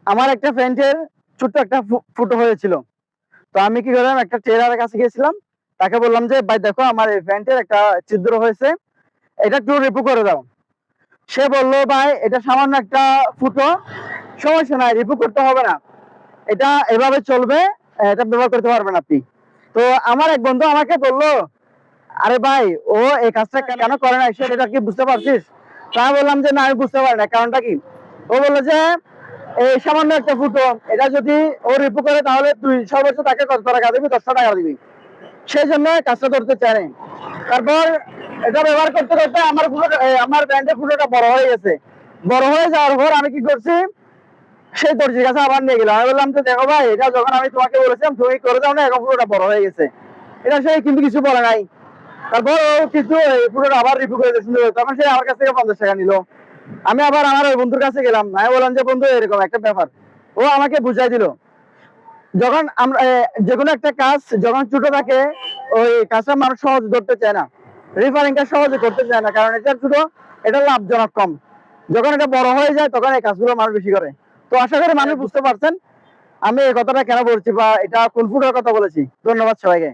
আমার একটা ফ্রেন্ডের ছোট্ট একটা ফুটো হয়েছিল। তো আমি কি করলাম, একটা টেলারের কাছে গিয়েছিলাম। তাকে বললাম যে ভাই দেখো আমার এই প্যান্টের একটা ছিদ্র হয়েছে, এটা একটু রিপু করে দাও। সে বললো ভাই এটা সামান্য একটা ফুটো, সমস্যা নাই, রিপু করতে হবে না, এটা এভাবে চলবে, এটা ব্যবহার করতে পারবেন আপনি। তো আমার এক বন্ধু আমাকে বললো, আরে ভাই ও এই কাজটা কেন করে না, সেটা কি বুঝতে পারছিস? তা বললাম যে না আমি বুঝতে পারি না, কারণটা কি? ও বললো যে এই সামান্য একটা ফুটো, এটা যদি ও রিপু করে তাহলে তুই সর্বোচ্চ তাকে কত টাকা দিবি? 10 টাকা দিবি। সেই জন্য কাজটা ধরতে চাই। তারপর এটা ব্যবহার করতে করতে আমার ব্যান্ডের ফুটোটা বড় হয়ে গেছে। বড় হয়ে যাওয়ার পর আমি কি করছি, সেই দর্জির কাছে আবার নিয়ে গেলাম। আমি বললাম যে দেখো ভাই এটা যখন আমি তোমাকে বলেছিলাম তুমি করে দাও না, এখন পুরোটা বড় হয়ে গেছে। এটা সে কিন্তু কিছু বলে নাই। তারপর ও কিন্তু পুরোটা আবার রিপু করে দিয়েছিল, তখন সে আমার কাছ থেকে 50 টাকা নিল। আমি আবার আমার ওই বন্ধুর কাছে গেলাম, আমি বললাম যে বন্ধু এরকম একটা ব্যাপার। ও আমাকে বুঝাই দিল। যখন আমরা যে কোনো একটা কাজ যখন ছোট থাকে, ওই কাজটা মানুষ সহজে ধরতে চায় না, রিফারিংটা সহজে করতে চায় না, কারণ এটা ছোট, এটা লাভজনক কম। যখন এটা বড় হয়ে যায় তখন এই কাজগুলো মানুষ বেশি করে। তো আশা করি মানুষ বুঝতে পারছেন আমি এই কথাটা কেন বলছি বা এটা কোন ফুটের কথা বলেছি। ধন্যবাদ সবাইকে।